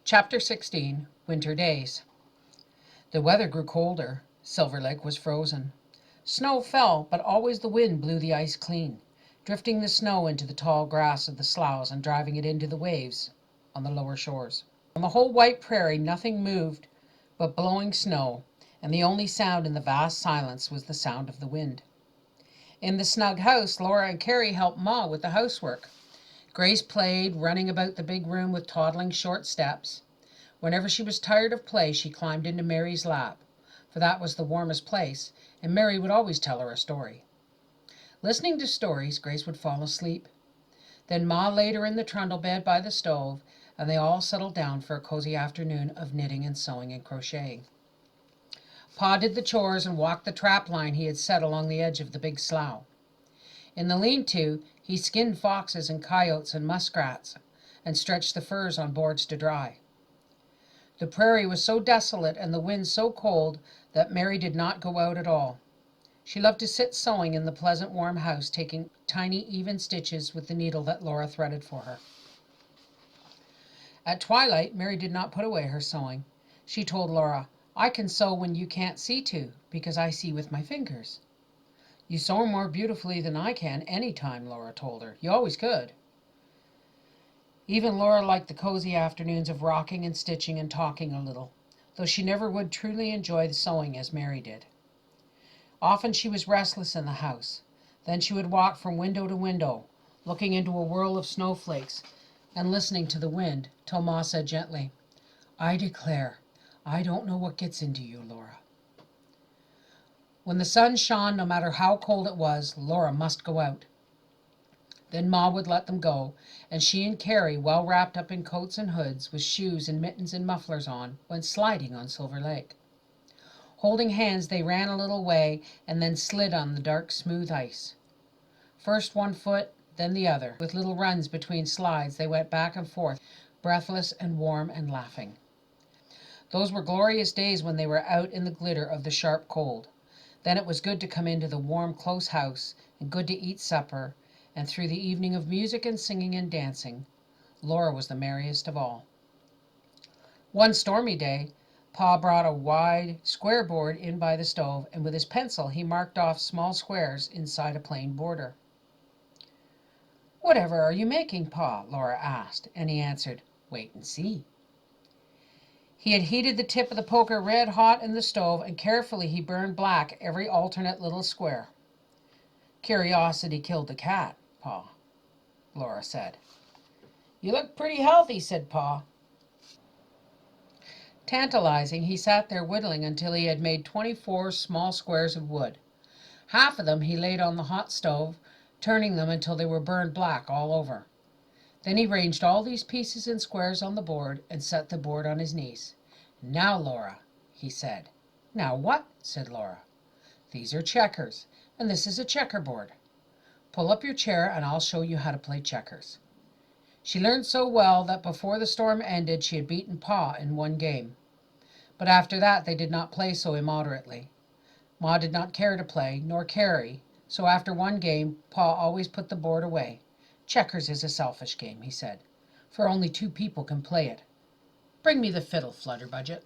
Chapter 16, Winter Days. The weather grew colder. Silver Lake was frozen. Snow fell, but always the wind blew the ice clean, drifting the snow into the tall grass of the sloughs and driving it into the waves on the lower shores. On the whole white prairie nothing moved but blowing snow, and the only sound in the vast silence was the sound of the wind. In the snug house, Laura and Carrie helped Ma with the housework. Grace played, running about the big room with toddling short steps. Whenever she was tired of play, she climbed into Mary's lap, for that was the warmest place, and Mary would always tell her a story. Listening to stories, Grace would fall asleep. Then Ma laid her in the trundle bed by the stove, and they all settled down for a cozy afternoon of knitting and sewing and crocheting. Pa did the chores and walked the trap line he had set along the edge of the big slough. In the lean-to, he skinned foxes and coyotes and muskrats and stretched the furs on boards to dry. The prairie was so desolate and the wind so cold that Mary did not go out at all. She loved to sit sewing in the pleasant warm house, taking tiny even stitches with the needle that Laura threaded for her. At twilight, Mary did not put away her sewing. She told Laura, "I can sew when you can't see to, because I see with my fingers." "You sew more beautifully than I can any time," Laura told her. "You always could." Even Laura liked the cozy afternoons of rocking and stitching and talking a little, though she never would truly enjoy the sewing as Mary did. Often she was restless in the house. Then she would walk from window to window, looking into a whirl of snowflakes and listening to the wind, till Ma said gently, "I declare, I don't know what gets into you, Laura." When the sun shone, no matter how cold it was, Laura must go out. Then Ma would let them go, and she and Carrie, well wrapped up in coats and hoods, with shoes and mittens and mufflers on, went sliding on Silver Lake. Holding hands, they ran a little way and then slid on the dark, smooth ice. First one foot, then the other. With little runs between slides, they went back and forth, breathless and warm and laughing. Those were glorious days when they were out in the glitter of the sharp cold. Then it was good to come into the warm, close house, and good to eat supper, and through the evening of music and singing and dancing, Laura was the merriest of all. One stormy day, Pa brought a wide, square board in by the stove, and with his pencil he marked off small squares inside a plain border. "Whatever are you making, Pa?" Laura asked, and he answered, "Wait and see." He had heated the tip of the poker red hot in the stove, and carefully he burned black every alternate little square. "Curiosity killed the cat, Pa," Laura said. "You look pretty healthy," said Pa. Tantalizing, he sat there whittling until he had made 24 small squares of wood. Half of them he laid on the hot stove, turning them until they were burned black all over. Then he ranged all these pieces in squares on the board and set the board on his knees. "Now, Laura," he said. "Now what?" said Laura. "These are checkers, and this is a checkerboard. Pull up your chair and I'll show you how to play checkers." She learned so well that before the storm ended she had beaten Pa in one game. But after that they did not play so immoderately. Ma did not care to play, nor Carrie, so after one game Pa always put the board away. "Checkers is a selfish game," he said, "for only two people can play it. Bring me the fiddle, Flutterbudget."